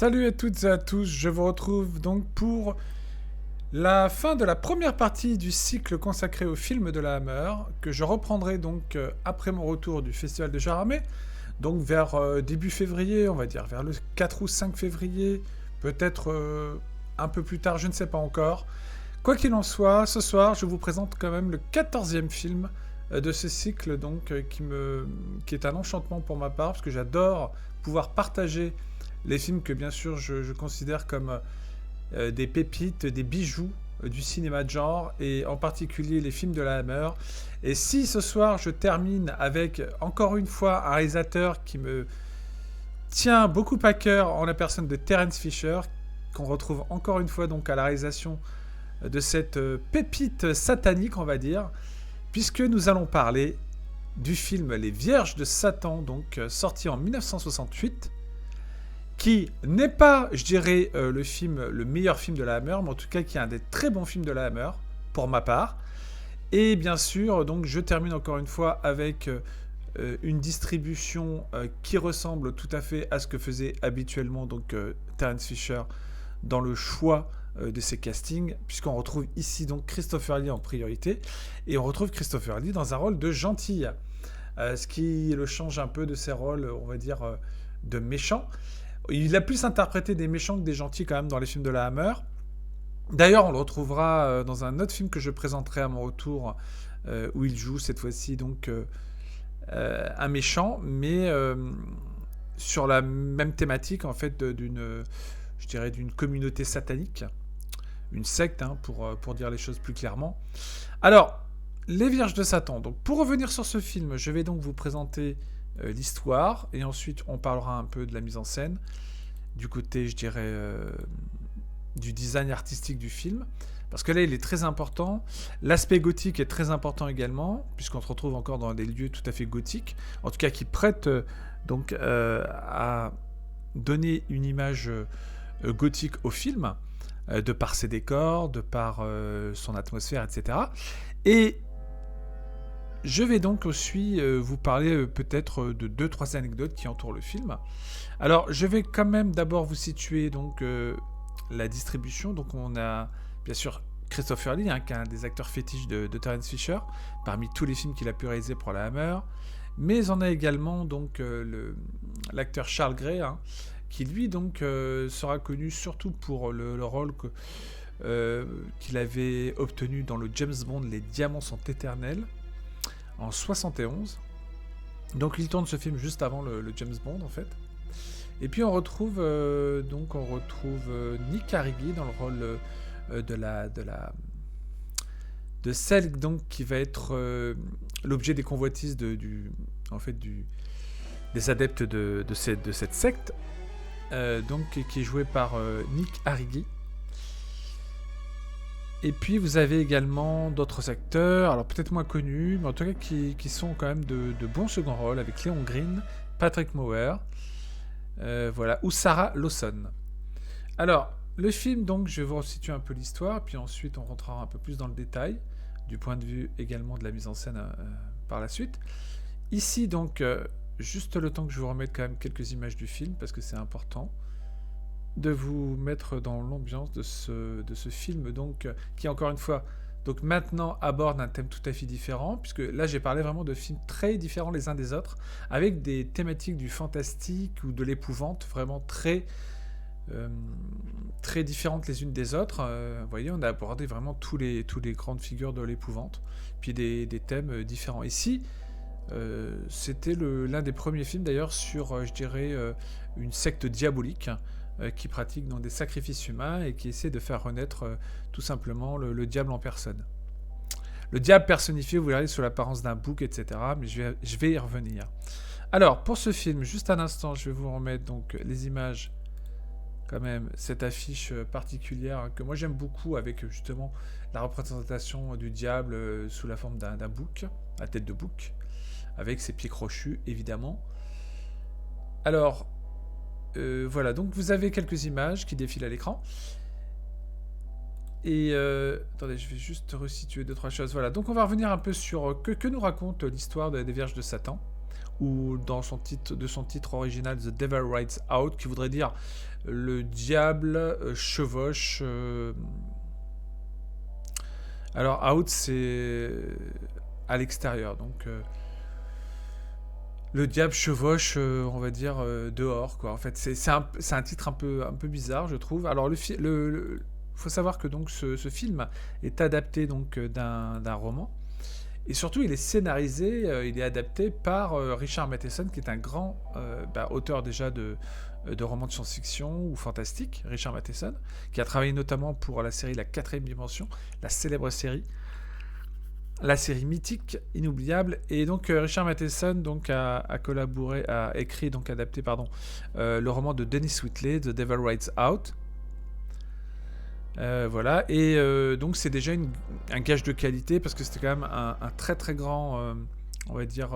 Salut à toutes et à tous, je vous retrouve donc pour la fin de la première partie du cycle consacré au film de la Hammer, que je reprendrai donc après mon retour du festival de Jarramé, donc vers début février, on va dire, vers le 4 ou 5 février, peut-être un peu plus tard, je ne sais pas encore. Quoi qu'il en soit, ce soir, je vous présente quand même le 14e film de ce cycle, donc qui est un enchantement pour ma part, parce que j'adore pouvoir partager les films que bien sûr je considère comme des pépites, des bijoux du cinéma de genre, et en particulier les films de la Hammer. Et si ce soir je termine avec encore une fois un réalisateur qui me tient beaucoup à cœur en la personne de Terence Fisher, qu'on retrouve encore une fois donc à la réalisation de cette pépite satanique, on va dire, puisque nous allons parler du film Les Vierges de Satan, donc sorti en 1968, qui n'est pas, je dirais, le meilleur film de la Hammer, mais en tout cas qui est un des très bons films de la Hammer, pour ma part. Et bien sûr, donc je termine encore une fois avec une distribution qui ressemble tout à fait à ce que faisait habituellement donc Terence Fisher dans le choix de ses castings, puisqu'on retrouve ici donc Christopher Lee en priorité, et on retrouve Christopher Lee dans un rôle de gentil, ce qui le change un peu de ses rôles, on va dire, de méchant. Il a plus interprété des méchants que des gentils quand même dans les films de la Hammer. D'ailleurs, on le retrouvera dans un autre film que je présenterai à mon retour, où il joue cette fois-ci donc un méchant, mais sur la même thématique en fait je dirais d'une communauté satanique, une secte hein, pour dire les choses plus clairement. Alors, Les Vierges de Satan. Donc, pour revenir sur ce film, je vais donc vous présenter l'histoire, et ensuite on parlera un peu de la mise en scène, du côté, je dirais, du design artistique du film, parce que là il est très important. L'aspect gothique est très important également, puisqu'on se retrouve encore dans des lieux tout à fait gothiques, en tout cas qui prêtent donc à donner une image gothique au film, de par ses décors, de par son atmosphère, etc. Et je vais donc aussi vous parler peut-être de 2-3 anecdotes qui entourent le film. Alors, je vais quand même d'abord vous situer donc la distribution. Donc, on a bien sûr Christopher Lee, hein, qui est un des acteurs fétiches de Terence Fisher, parmi tous les films qu'il a pu réaliser pour la Hammer. Mais on a également donc l'acteur Charles Gray, hein, qui lui donc sera connu surtout pour le rôle qu'il avait obtenu dans le James Bond Les Diamants sont éternels en 71. Donc il tourne ce film juste avant le James Bond en fait. Et puis on retrouve Nick Carigi dans le rôle de celle donc qui va être l'objet des convoitises des adeptes de cette secte, donc qui est joué par Nick Carigi. Et puis vous avez également d'autres acteurs, alors peut-être moins connus, mais en tout cas qui sont quand même de bons second rôles, avec Léon Green, Patrick Mower, voilà, ou Sarah Lawson. Alors, le film, donc, je vais vous resituer un peu l'histoire, puis ensuite on rentrera un peu plus dans le détail, du point de vue également de la mise en scène par la suite. Ici, donc, juste le temps que je vous remette quand même quelques images du film, parce que c'est important de vous mettre dans l'ambiance de ce film, donc, qui encore une fois, donc maintenant aborde un thème tout à fait différent, puisque là j'ai parlé vraiment de films très différents les uns des autres, avec des thématiques du fantastique ou de l'épouvante vraiment très différentes les unes des autres. Vous voyez, on a abordé vraiment tous les grandes figures de l'épouvante, puis des thèmes différents. Ici, c'était l'un des premiers films d'ailleurs sur, je dirais, une secte diabolique, qui pratique dans des sacrifices humains et qui essaie de faire renaître tout simplement le diable en personne. Le diable personnifié, vous verrez, sous l'apparence d'un bouc, etc. Mais je vais y revenir. Alors, pour ce film, juste un instant, je vais vous remettre donc les images, quand même, cette affiche particulière hein, que moi j'aime beaucoup, avec justement la représentation du diable sous la forme d'un bouc, la tête de bouc, avec ses pieds crochus, évidemment. Alors, voilà, donc vous avez quelques images qui défilent à l'écran. Et attendez, je vais juste resituer 2-3 choses. Voilà, donc on va revenir un peu sur que nous raconte l'histoire des Vierges de Satan. ou de son titre original The Devil Rides Out, qui voudrait dire le diable chevauche. Alors out, c'est à l'extérieur, donc le diable chevauche, on va dire dehors, quoi. En fait, c'est un titre un peu bizarre, je trouve. Alors faut savoir que donc ce film est adapté donc d'un roman. Et surtout, il est scénarisé, il est adapté par Richard Matheson, qui est un grand auteur déjà de romans de science-fiction ou fantastique, Richard Matheson, qui a travaillé notamment pour la série La Quatrième Dimension, la célèbre série, la série mythique, inoubliable. Et donc Richard Matheson donc, a écrit, donc adapté, le roman de Dennis Whitley, The Devil Rides Out. Voilà, et donc c'est déjà un gage de qualité parce que c'était quand même un très très grand, on va dire,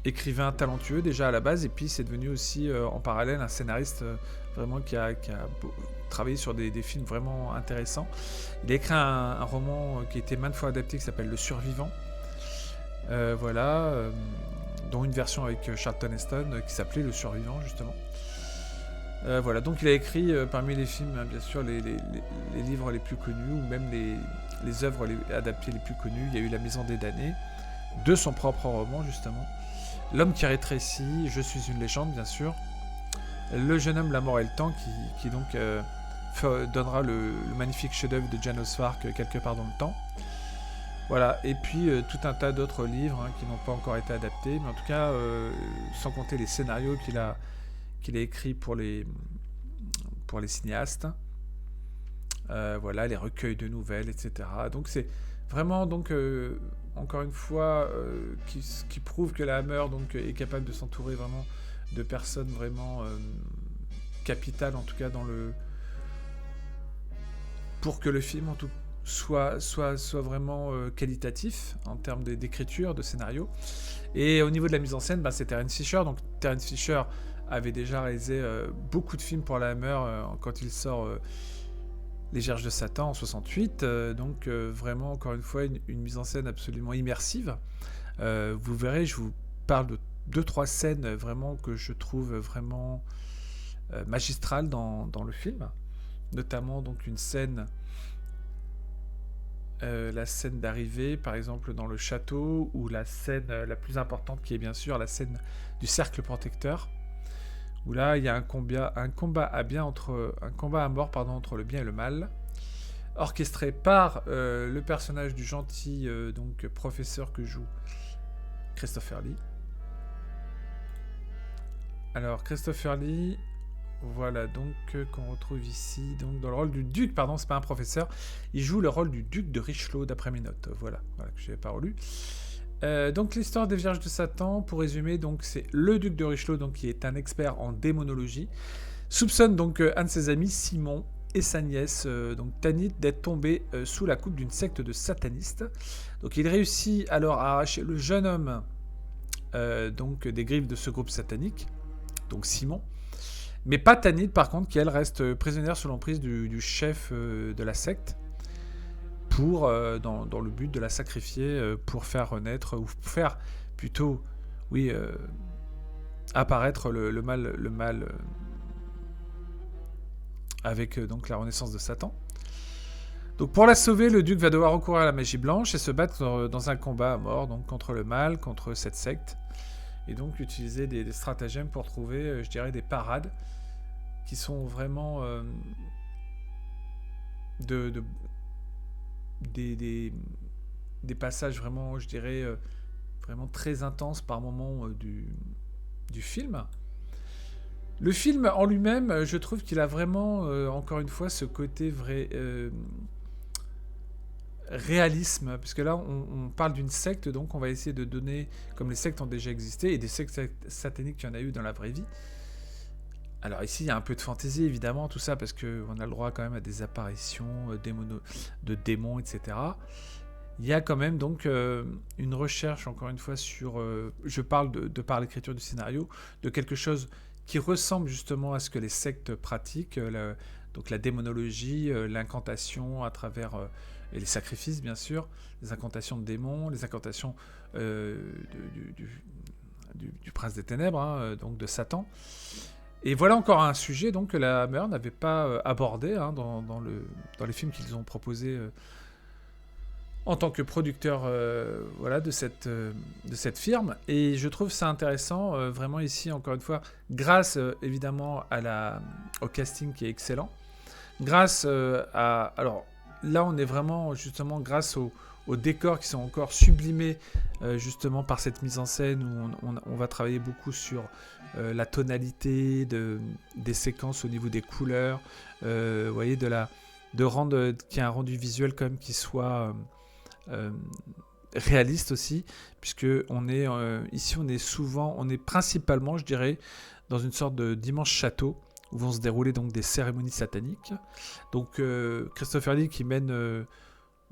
écrivain talentueux déjà à la base, et puis c'est devenu aussi en parallèle un scénariste vraiment qui a travaillé sur des films vraiment intéressants. Il a écrit un roman qui a été maintes fois adapté qui s'appelle Le Survivant, voilà, dont une version avec Charlton Heston qui s'appelait Le Survivant justement. Voilà, donc il a écrit parmi les films, hein, bien sûr, les livres les plus connus, ou même les œuvres adaptées les plus connues. Il y a eu La Maison des damnés, de son propre roman, justement. L'homme qui rétrécit, Je suis une légende, bien sûr. Le jeune homme, la mort et le temps, qui donc donnera le magnifique chef-d'œuvre de Janos Fark, Quelque part dans le temps. Voilà, et puis tout un tas d'autres livres qui n'ont pas encore été adaptés, mais en tout cas, sans compter les scénarios qu'il a écrits pour les cinéastes. Voilà, les recueils de nouvelles, etc. Donc c'est vraiment, donc, encore une fois, qui prouve que la Hammer donc, est capable de s'entourer vraiment de personnes vraiment capitales, en tout cas pour que le film en tout soit vraiment qualitatif en termes d'écriture, de scénario. Et au niveau de la mise en scène, c'est Terence Fisher. Donc Terence Fisher avait déjà réalisé beaucoup de films pour la Hammer quand il sort Les Vierges de Satan en 68. Donc vraiment, encore une fois, une mise en scène absolument immersive. Vous verrez, je vous parle de 2-3 scènes vraiment que je trouve vraiment magistrales dans le film. Notamment donc une scène... la scène d'arrivée, par exemple, dans le château, ou la scène la plus importante, qui est bien sûr la scène du cercle protecteur, où là, il y a un combat à mort entre le bien et le mal, orchestré par le personnage du gentil donc professeur que joue Christopher Lee. Alors, Christopher Lee... Voilà, donc, qu'on retrouve ici, donc, dans le rôle du duc, pardon, c'est pas un professeur, il joue le rôle du duc de Richelieu, d'après mes notes, voilà, que je n'avais pas relu. Donc, l'histoire des Vierges de Satan, pour résumer, donc, c'est le duc de Richelieu, donc, qui est un expert en démonologie, soupçonne donc un de ses amis, Simon, et sa nièce, donc Tanit, d'être tombés sous la coupe d'une secte de satanistes. Donc, il réussit alors à arracher le jeune homme donc, des griffes de ce groupe satanique, donc Simon. Mais pas Tanit, par contre, qui elle reste prisonnière sous l'emprise du chef de la secte, dans le but de la sacrifier pour faire renaître, ou faire plutôt, oui, apparaître le mal avec donc la renaissance de Satan. Donc pour la sauver, le duc va devoir recourir à la magie blanche et se battre dans un combat à mort, donc contre le mal, contre cette secte, et donc utiliser des stratagèmes pour trouver, je dirais, des parades qui sont vraiment des passages vraiment, je dirais, vraiment très intenses par moments du film. Le film en lui-même, je trouve qu'il a vraiment, encore une fois, ce côté vrai réalisme, parce que là, on parle d'une secte, donc on va essayer de donner, comme les sectes ont déjà existé, et des sectes sataniques qu'il y en a eu dans la vraie vie. Alors ici, il y a un peu de fantaisie, évidemment, tout ça, parce qu'on a le droit quand même à des apparitions de démons, etc. Il y a quand même donc une recherche, encore une fois, sur... je parle de par l'écriture du scénario, de quelque chose qui ressemble justement à ce que les sectes pratiquent, donc la démonologie, l'incantation à travers et les sacrifices, bien sûr, les incantations de démons, les incantations du prince des ténèbres, hein, donc de Satan. Et voilà encore un sujet donc, que la Hammer n'avait pas abordé hein, dans les films qu'ils ont proposés en tant que producteur voilà, de cette firme. Et je trouve ça intéressant, vraiment ici, encore une fois, grâce évidemment au casting qui est excellent, grâce à... Alors là, on est vraiment justement grâce aux décors qui sont encore sublimés justement par cette mise en scène où on va travailler beaucoup sur la tonalité des séquences au niveau des couleurs, vous voyez, de rendre qu'il y ait un rendu visuel quand même qui soit réaliste aussi, puisque ici on est principalement, je dirais, dans une sorte d'immense château où vont se dérouler donc des cérémonies sataniques. Donc Christopher Lee qui mène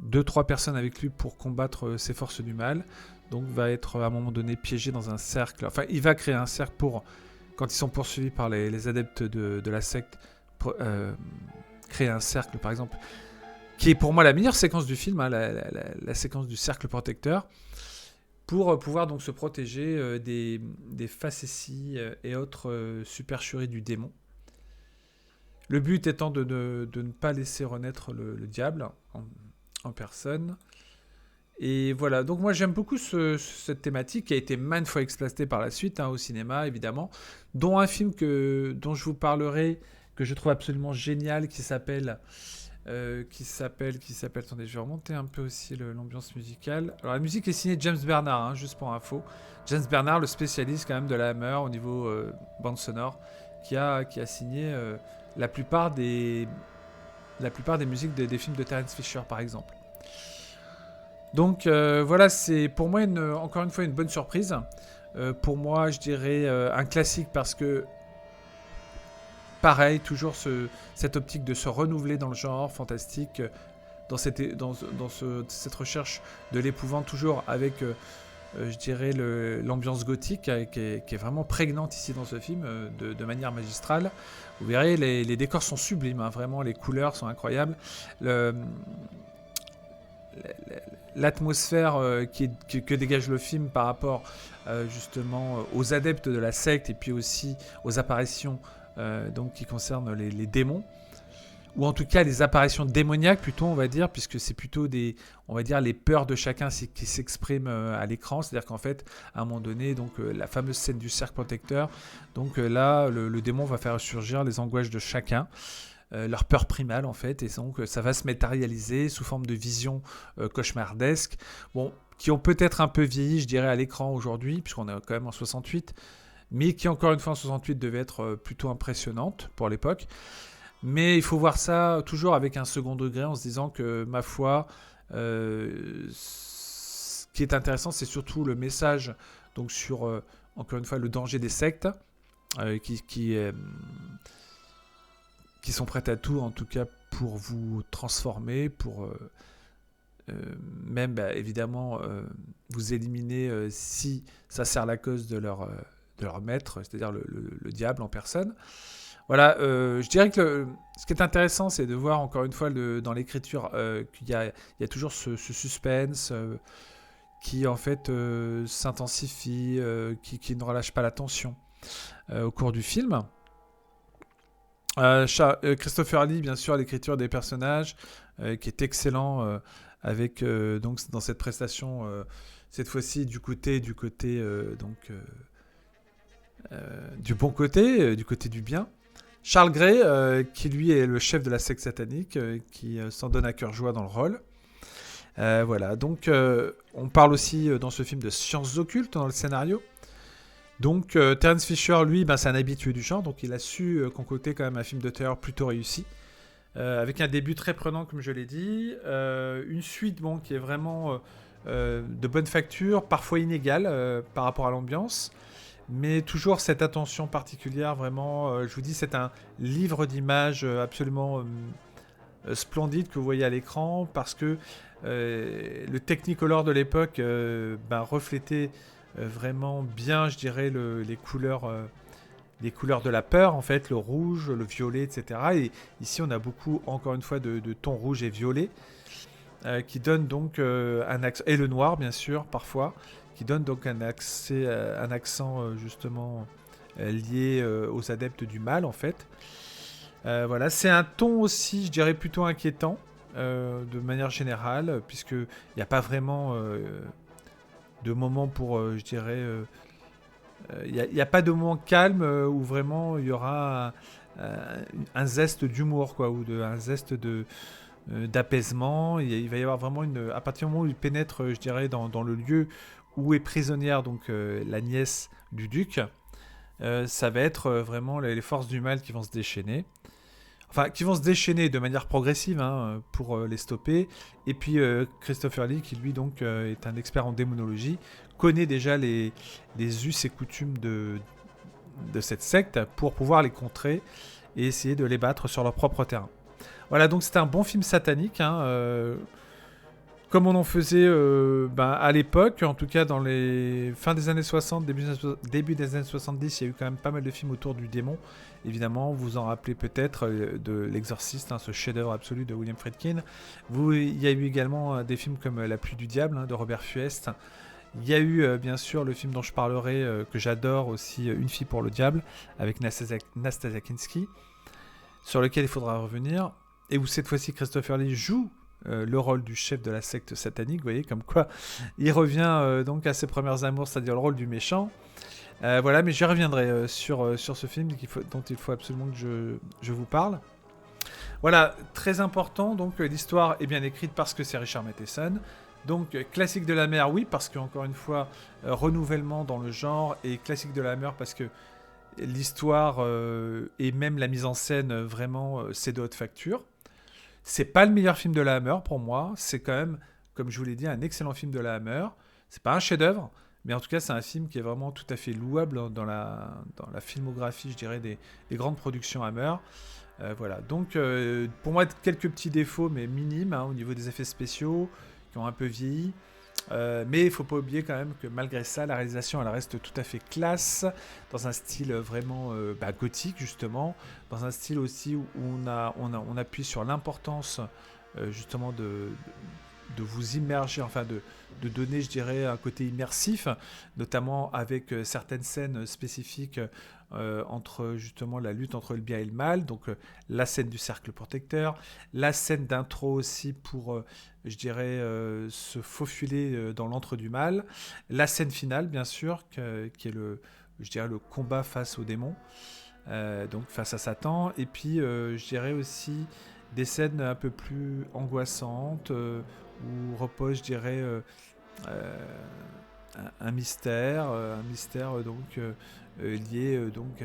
2-3 personnes avec lui pour combattre ces forces du mal, donc va être à un moment donné piégé dans un cercle. Enfin, il va créer un cercle pour, quand ils sont poursuivis par les adeptes de la secte, créer un cercle par exemple, qui est pour moi la meilleure séquence du film, hein, la séquence du cercle protecteur, pour pouvoir donc se protéger des facéties et autres supercheries du démon. Le but étant de ne pas laisser renaître le diable en personne. Et voilà, donc moi j'aime beaucoup cette thématique qui a été maintes fois exploitée par la suite, hein, au cinéma évidemment, dont un film dont je vous parlerai, que je trouve absolument génial, qui s'appelle... Attendez, je vais remonter un peu aussi l'ambiance musicale. Alors la musique est signée James Bernard, hein, juste pour info. James Bernard, le spécialiste quand même de la Hammer au niveau bande sonore, qui a signé la plupart des musiques des films de Terence Fisher par exemple. Donc voilà, c'est pour moi encore une fois une bonne surprise. Pour moi, je dirais un classique parce que pareil, toujours cette optique de se renouveler dans le genre fantastique, dans cette recherche de l'épouvante, toujours avec, je dirais, l'ambiance gothique qui est vraiment prégnante ici dans ce film, de manière magistrale. Vous verrez, les décors sont sublimes, hein, vraiment, les couleurs sont incroyables. L'atmosphère que dégage le film par rapport justement aux adeptes de la secte et puis aussi aux apparitions donc qui concernent les démons, ou en tout cas les apparitions démoniaques plutôt, on va dire, puisque c'est plutôt on va dire les peurs de chacun qui s'expriment à l'écran. C'est-à-dire qu'en fait, à un moment donné, donc la fameuse scène du cercle protecteur, donc là le démon va faire surgir les angoisses de chacun, leur peur primale en fait, et donc ça va se matérialiser sous forme de visions cauchemardesques, bon, qui ont peut-être un peu vieilli, je dirais, à l'écran aujourd'hui, puisqu'on est quand même en 68, mais qui encore une fois en 68 devait être plutôt impressionnante pour l'époque. Mais il faut voir ça toujours avec un second degré, en se disant que, ma foi, ce qui est intéressant, c'est surtout le message donc sur, encore une fois, le danger des sectes, qui sont prêtes à tout, en tout cas, pour vous transformer, pour même, évidemment, vous éliminer si ça sert la cause de leur maître, c'est-à-dire le diable en personne. Voilà, je dirais que ce qui est intéressant, c'est de voir encore une fois dans l'écriture qu'il y a toujours ce suspense qui en fait s'intensifie, qui ne relâche pas la tension au cours du film. Christopher Lee, bien sûr, à l'écriture des personnages, qui est excellent avec donc dans cette prestation, cette fois-ci du côté donc du bon côté, du côté du bien. Charles Gray, qui lui est le chef de la secte satanique, qui s'en donne à cœur joie dans le rôle. Voilà, donc on parle aussi dans ce film de sciences occultes dans le scénario. Donc Terence Fisher, lui, c'est un habitué du genre, donc il a su concocter quand même un film de terreur plutôt réussi, avec un début très prenant, comme je l'ai dit, une suite qui est vraiment de bonne facture, parfois inégale par rapport à l'ambiance, mais toujours cette attention particulière, vraiment, je vous dis, c'est un livre d'images absolument splendide que vous voyez à l'écran, parce que le Technicolor de l'époque reflétait vraiment bien, je dirais, les couleurs de la peur, en fait, le rouge, le violet, etc. Et ici, on a beaucoup, encore une fois, de tons rouges et violets. qui donne donc un accent, et le noir bien sûr parfois, qui donne donc un accent justement lié aux adeptes du mal en fait. Voilà, c'est un ton aussi, je dirais plutôt inquiétant de manière générale, puisque il n'y a pas vraiment de moment pour, je dirais, il n'y a pas de moment calme où vraiment il y aura un zeste d'humour, quoi, ou un zeste d'apaisement. Il va y avoir vraiment à partir du moment où il pénètre, je dirais, dans le lieu où est prisonnière donc la nièce du duc, ça va être vraiment les forces du mal qui vont se déchaîner. Enfin, qui vont se déchaîner de manière progressive pour les stopper. Et puis Christopher Lee, qui lui donc est un expert en démonologie, connaît déjà les us et coutumes de cette secte pour pouvoir les contrer et essayer de les battre sur leur propre terrain. Voilà, donc c'était un bon film satanique, comme on en faisait à l'époque, en tout cas dans les fins des années 60, début des années 70, il y a eu quand même pas mal de films autour du démon. Évidemment, vous vous en rappelez peut-être de L'Exorciste, ce chef-d'œuvre absolu de William Friedkin. Il y a eu également des films comme La pluie du diable de Robert Fuest. Il y a eu bien sûr le film dont je parlerai, que j'adore aussi, Une fille pour le diable, avec Nastasia Kinski, sur lequel il faudra revenir, et où cette fois-ci Christopher Lee joue le rôle du chef de la secte satanique, vous voyez, comme quoi il revient donc à ses premières amours, c'est-à-dire le rôle du méchant. Voilà, mais j'y reviendrai sur ce film dont il faut absolument que je vous parle. Voilà, très important, donc l'histoire est bien écrite parce que c'est Richard Matheson. Donc classique de la mer, oui, parce que encore une fois, renouvellement dans le genre, et classique de la mer parce que l'histoire et même la mise en scène, vraiment, c'est de haute facture. C'est pas le meilleur film de la Hammer pour moi, c'est quand même, comme je vous l'ai dit, un excellent film de la Hammer. C'est pas un chef-d'œuvre, mais en tout cas, c'est un film qui est vraiment tout à fait louable dans la filmographie, je dirais, des grandes productions Hammer. Voilà, donc pour moi, quelques petits défauts, mais minimes, au niveau des effets spéciaux, qui ont un peu vieilli. Mais il ne faut pas oublier quand même que malgré ça, la réalisation elle reste tout à fait classe, dans un style vraiment gothique justement, dans un style aussi où on appuie sur l'importance justement de vous immerger, enfin de donner, je dirais, un côté immersif, notamment avec certaines scènes spécifiques entre justement la lutte entre le bien et le mal, donc la scène du cercle protecteur, la scène d'intro aussi pour, je dirais, se faufiler dans l'antre du mal, la scène finale, bien sûr, qui est je dirais, le combat face au démon, donc face à Satan, et puis je dirais aussi des scènes un peu plus angoissantes, où repose, je dirais, un mystère donc lié donc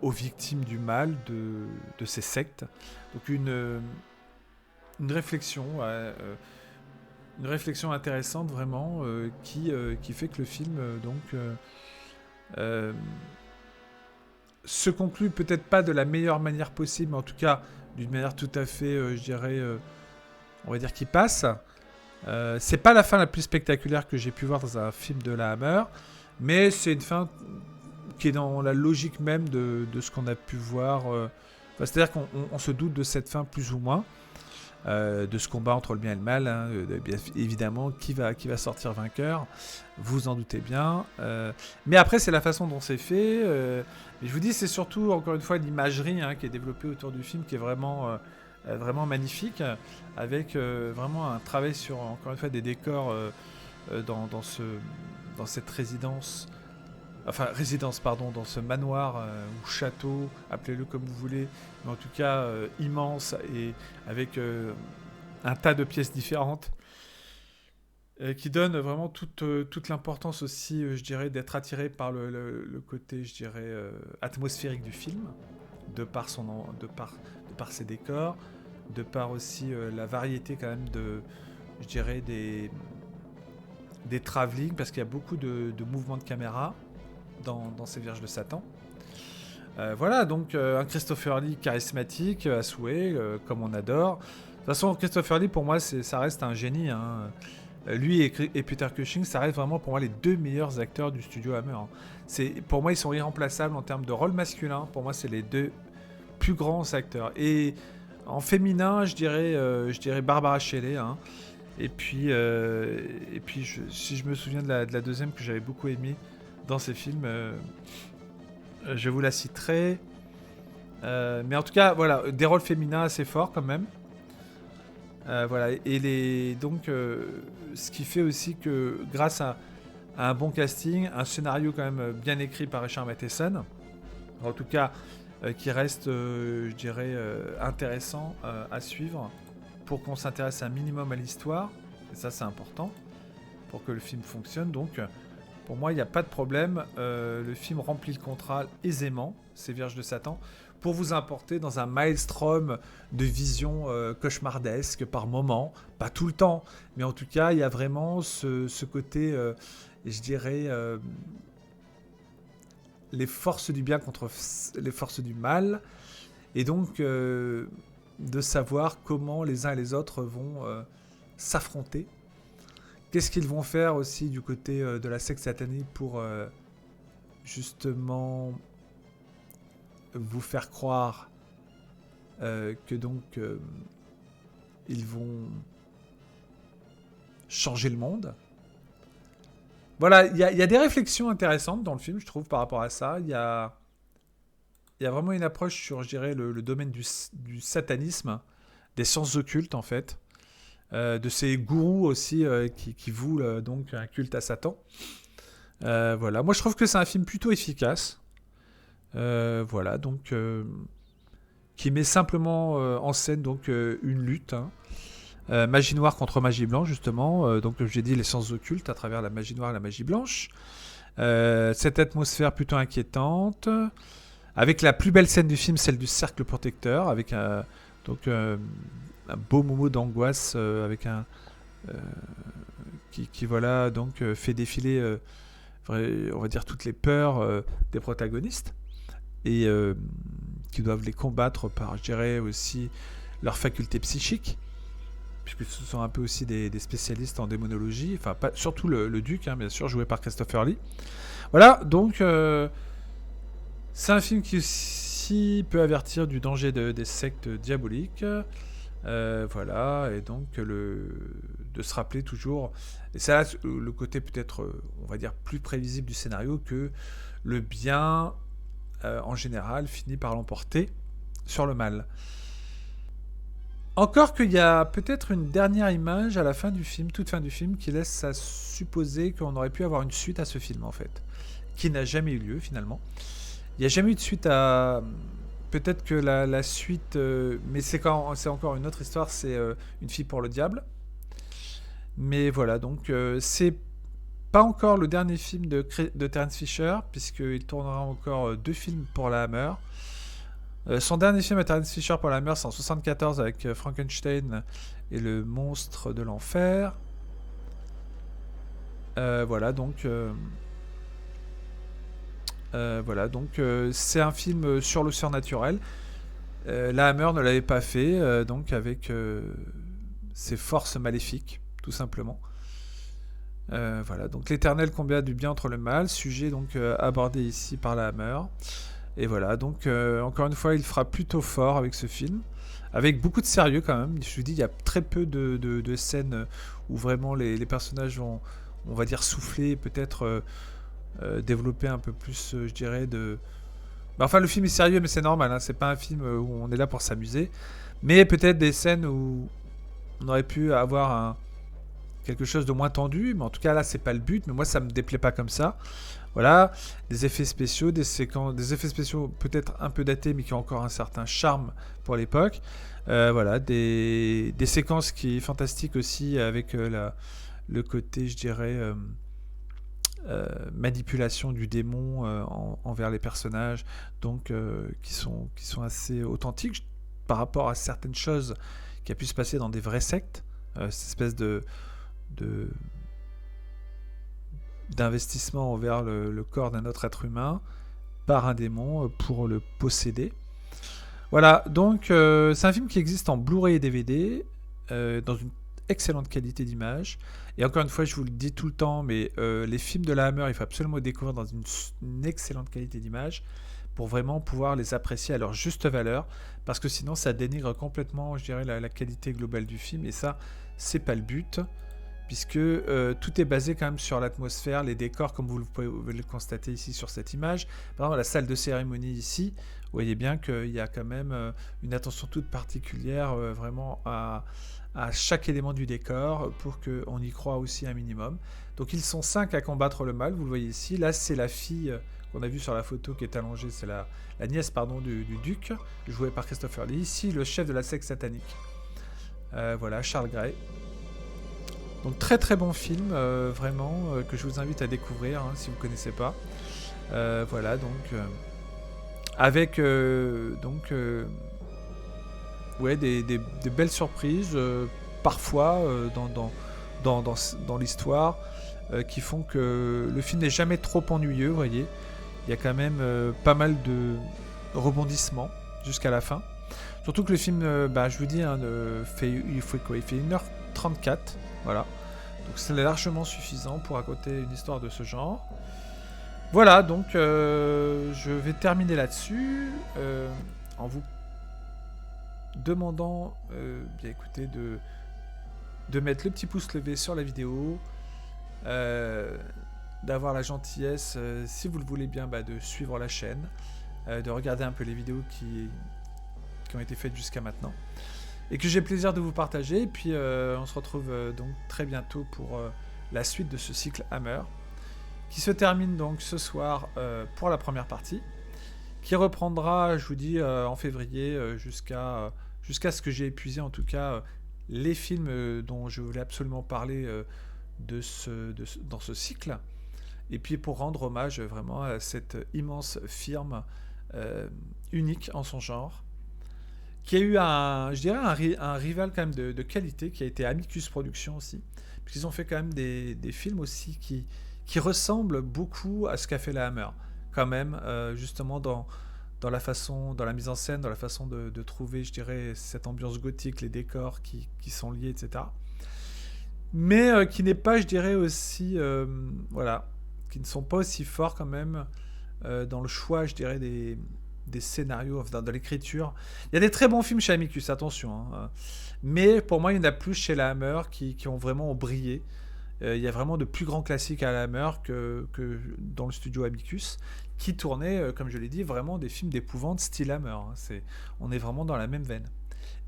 aux victimes du mal de ces sectes. Donc une réflexion, une réflexion intéressante vraiment, qui fait que le film se conclut peut-être pas de la meilleure manière possible, mais en tout cas d'une manière tout à fait, je dirais, on va dire qui passe. C'est pas la fin la plus spectaculaire que j'ai pu voir dans un film de la Hammer, mais c'est une fin qui est dans la logique même de ce qu'on a pu voir. C'est-à-dire qu'on se doute de cette fin plus ou moins, de ce combat entre le bien et le mal, bien évidemment, qui va sortir vainqueur, vous en doutez bien. Mais après, c'est la façon dont c'est fait. Et je vous dis, c'est surtout, encore une fois, l'imagerie qui est développée autour du film qui est vraiment magnifique, avec vraiment un travail sur, encore une fois, des décors dans cette résidence, dans ce manoir ou château, appelez-le comme vous voulez, mais en tout cas immense, et avec un tas de pièces différentes, qui donne vraiment toute l'importance aussi, je dirais, d'être attiré par le côté, je dirais, atmosphérique du film, de par ses décors, de par aussi la variété quand même je dirais, des travelling, parce qu'il y a beaucoup de mouvements de caméra dans ces Vierges de Satan. Voilà, donc un Christopher Lee charismatique à souhait, comme on adore. De toute façon, Christopher Lee, pour moi, ça reste un génie. Lui et Peter Cushing, ça reste vraiment pour moi les deux meilleurs acteurs du studio Hammer. Pour moi, ils sont irremplaçables en termes de rôle masculin. Pour moi, c'est les deux plus grands acteurs. Et En féminin, je dirais Barbara Shelley, hein. Si je me souviens de la deuxième que j'avais beaucoup aimée dans ces films, je vous la citerai. Mais en tout cas, voilà, des rôles féminins assez forts quand même. Voilà, ce qui fait aussi que grâce à un bon casting, un scénario quand même bien écrit par Richard Matheson, en tout cas qui reste, je dirais, intéressant à suivre pour qu'on s'intéresse un minimum à l'histoire, et ça c'est important pour que le film fonctionne. Donc pour moi il n'y a pas de problème, le film remplit le contrat aisément, c'est Vierge de Satan, pour vous importer dans un maelstrom de visions cauchemardesques par moment, pas tout le temps, mais en tout cas il y a vraiment ce côté, je dirais, les forces du bien contre les forces du mal, et donc de savoir comment les uns et les autres vont s'affronter. Qu'est-ce qu'ils vont faire aussi du côté de la secte satanique pour justement vous faire croire que donc ils vont changer le monde. Voilà, il y a des réflexions intéressantes dans le film, je trouve, par rapport à ça. Il y a vraiment une approche sur, je dirais, le domaine du satanisme, des sciences occultes, en fait, de ces gourous aussi qui vouent donc un culte à Satan. Voilà, moi je trouve que c'est un film plutôt efficace. Voilà, donc qui met simplement en scène donc une lutte, hein. Magie noire contre magie blanche, justement. Donc, comme j'ai dit, les sciences occultes à travers la magie noire et la magie blanche. Cette atmosphère plutôt inquiétante. Avec la plus belle scène du film, celle du cercle protecteur, avec un beau moment d'angoisse, avec qui voilà, donc fait défiler, on va dire, toutes les peurs des protagonistes. Et qui doivent les combattre par, je dirais, aussi leurs facultés psychiques, puisque ce sont un peu aussi des spécialistes en démonologie, enfin surtout le duc, hein, bien sûr, joué par Christopher Lee. Voilà, donc c'est un film qui aussi peut avertir du danger des sectes diaboliques. Voilà, et donc de se rappeler toujours, et ça le côté peut-être, on va dire, plus prévisible du scénario, que le bien en général finit par l'emporter sur le mal. Encore qu'il y a peut-être une dernière image à la fin du film, toute fin du film, qui laisse à supposer qu'on aurait pu avoir une suite à ce film, en fait, qui n'a jamais eu lieu finalement. Il n'y a jamais eu de suite à... Peut-être que la suite... mais c'est encore une autre histoire, c'est Une fille pour le diable. Mais voilà, donc c'est pas encore le dernier film de Terence Fisher, puisqu'il tournera encore 2 films pour la Hammer. Son dernier film à Terence Fisher pour la Hammer, c'est en 1974 avec Frankenstein et le monstre de l'enfer. Voilà, donc c'est un film sur le surnaturel. La Hammer ne l'avait pas fait, donc avec ses forces maléfiques, tout simplement. Voilà, donc l'éternel combat du bien entre le mal, sujet donc abordé ici par la Hammer. Et voilà, donc encore une fois, il fera plutôt fort avec ce film, avec beaucoup de sérieux quand même. Je vous dis, il y a très peu de scènes où vraiment les personnages vont, on va dire, souffler, peut-être développer un peu plus, je dirais, de... Enfin, le film est sérieux, mais c'est normal, hein, c'est pas un film où on est là pour s'amuser. Mais peut-être des scènes où on aurait pu avoir quelque chose de moins tendu, mais en tout cas là, c'est pas le but, mais moi ça me déplaît pas comme ça. Voilà, des effets spéciaux, des effets spéciaux peut-être un peu datés, mais qui ont encore un certain charme pour l'époque. Voilà, des séquences qui sont fantastiques aussi, avec le côté, je dirais, manipulation du démon envers les personnages, donc qui sont assez authentiques par rapport à certaines choses qui a pu se passer dans des vraies sectes, cette espèce d'investissement envers le corps d'un autre être humain par un démon pour le posséder. Voilà, donc c'est un film qui existe en Blu-ray et DVD, dans une excellente qualité d'image. Et encore une fois, je vous le dis tout le temps, mais les films de la Hammer, il faut absolument les découvrir dans une excellente qualité d'image, pour vraiment pouvoir les apprécier à leur juste valeur, parce que sinon ça dénigre complètement, je dirais, la qualité globale du film, et ça, c'est pas le but, puisque tout est basé quand même sur l'atmosphère, les décors, comme vous pouvez le constater ici sur cette image. Par exemple, la salle de cérémonie ici, vous voyez bien qu'il y a quand même une attention toute particulière vraiment à chaque élément du décor pour qu'on y croit aussi un minimum. Donc ils sont 5 à combattre le mal, vous le voyez ici. Là, c'est la fille qu'on a vue sur la photo qui est allongée, c'est la nièce pardon, du duc, jouée par Christopher Lee. Ici, le chef de la secte satanique. Voilà, Charles Gray. Donc très très bon film, vraiment, que je vous invite à découvrir hein, si vous ne connaissez pas. Voilà, donc avec ouais, des belles surprises, parfois dans l'histoire, qui font que le film n'est jamais trop ennuyeux, vous voyez. Il y a quand même pas mal de rebondissements jusqu'à la fin. Surtout que le film, je vous dis, hein, il fait 1h34, voilà. Donc c'est largement suffisant pour raconter une histoire de ce genre. Voilà, donc je vais terminer là-dessus en vous demandant bien écoutez, de mettre le petit pouce levé sur la vidéo, d'avoir la gentillesse, si vous le voulez bien, de suivre la chaîne, de regarder un peu les vidéos qui ont été faites jusqu'à maintenant, et que j'ai plaisir de vous partager. Et puis on se retrouve donc très bientôt pour la suite de ce cycle Hammer, qui se termine donc ce soir pour la première partie, qui reprendra, je vous dis, en février jusqu'à ce que j'ai épuisé en tout cas les films dont je voulais absolument parler dans ce cycle, et puis pour rendre hommage vraiment à cette immense firme unique en son genre, qui a eu un rival quand même de qualité, qui a été Amicus Productions aussi, puisqu'ils ont fait quand même des films aussi qui ressemblent beaucoup à ce qu'a fait la Hammer, quand même, justement dans la façon, dans la mise en scène, dans la façon de trouver, je dirais, cette ambiance gothique, les décors qui sont liés, etc. Mais qui n'est pas, je dirais, aussi... voilà, qui ne sont pas aussi forts quand même dans le choix, je dirais, des scénarios, dans l'écriture. Il y a des très bons films chez Amicus, attention. Hein, mais pour moi, il y en a plus chez la Hammer qui ont vraiment brillé. Il y a vraiment de plus grands classiques à la Hammer que dans le studio Amicus, qui tournait, comme je l'ai dit, vraiment des films d'épouvante style Hammer. Hein. On est vraiment dans la même veine.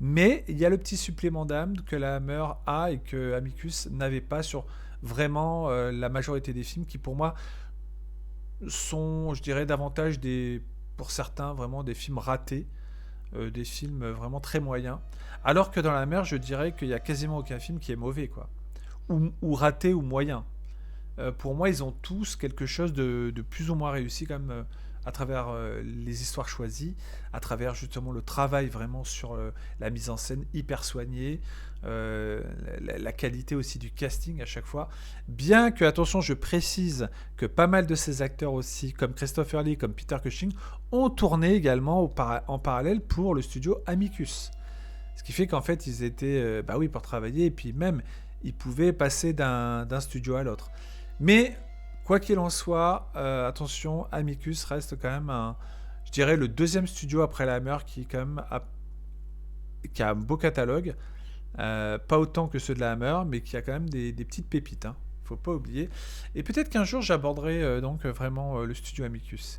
Mais il y a le petit supplément d'âme que la Hammer a et que Amicus n'avait pas sur vraiment la majorité des films, qui pour moi sont, je dirais, davantage pour certains, vraiment des films ratés, des films vraiment très moyens. Alors que dans la Hammer, je dirais qu'il n'y a quasiment aucun film qui est mauvais, quoi. Ou raté ou moyen. Pour moi, ils ont tous quelque chose de plus ou moins réussi quand même, à travers les histoires choisies, à travers justement le travail vraiment sur la mise en scène hyper soignée, la qualité aussi du casting à chaque fois. Bien que, attention, je précise que pas mal de ces acteurs aussi, comme Christopher Lee, comme Peter Cushing, ont tourné également en parallèle pour le studio Amicus. Ce qui fait qu'en fait, ils étaient, pour travailler, et puis même, ils pouvaient passer d'un studio à l'autre. Mais, quoi qu'il en soit, attention, Amicus reste quand même je dirais, le deuxième studio après la Hammer qui quand même qui a un beau catalogue. Pas autant que ceux de la Hammer, mais qui a quand même des petites pépites. Hein. Faut pas oublier. Et peut-être qu'un jour, j'aborderai donc vraiment le studio Amicus.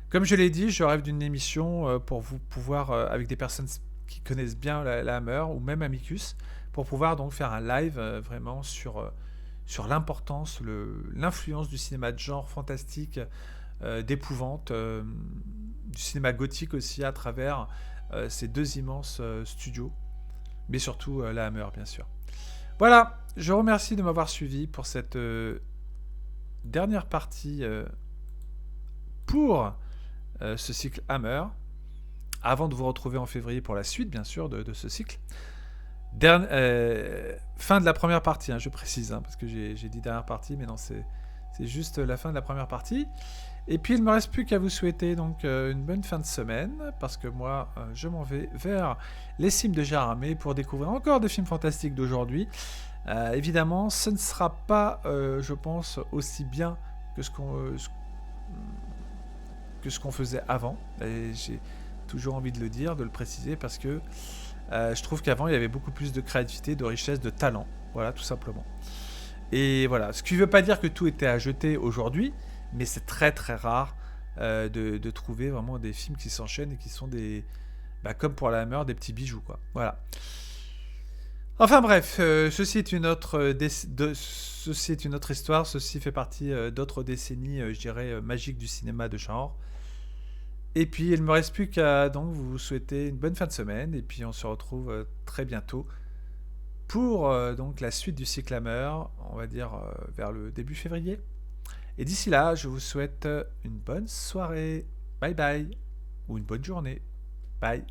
Comme je l'ai dit, je rêve d'une émission pour vous pouvoir, avec des personnes qui connaissent bien la Hammer, ou même Amicus, pour pouvoir donc faire un live vraiment sur l'importance, l'influence du cinéma de genre fantastique, d'épouvante, du cinéma gothique aussi, à travers ces deux immenses studios, mais surtout la Hammer, bien sûr. Voilà, je vous remercie de m'avoir suivi pour cette dernière partie pour ce cycle Hammer, avant de vous retrouver en février pour la suite, bien sûr, de ce cycle. Fin de la première partie, hein, je précise, hein, parce que j'ai dit dernière partie, mais non, c'est juste la fin de la première partie. Et puis il ne me reste plus qu'à vous souhaiter donc une bonne fin de semaine, parce que moi je m'en vais vers les cimes de Gérardmer pour découvrir encore des films fantastiques d'aujourd'hui. Évidemment, ce ne sera pas, je pense, aussi bien que que ce qu'on faisait avant. Et j'ai toujours envie de le dire, de le préciser, parce que je trouve qu'avant, il y avait beaucoup plus de créativité, de richesse, de talent. Voilà, tout simplement. Et voilà, ce qui ne veut pas dire que tout était à jeter aujourd'hui, mais c'est très très rare de trouver vraiment des films qui s'enchaînent et qui sont des... Bah, comme pour la Hammer, des petits bijoux, quoi. Voilà. Enfin bref, ceci est une autre ceci est une autre histoire. Ceci fait partie d'autres décennies, je dirais, magiques du cinéma de genre. Et puis il ne me reste plus qu'à donc vous souhaiter une bonne fin de semaine. Et puis on se retrouve très bientôt pour donc la suite du cycle Hammer, on va dire vers le début février. Et d'ici là, je vous souhaite une bonne soirée. Bye bye. Ou une bonne journée. Bye.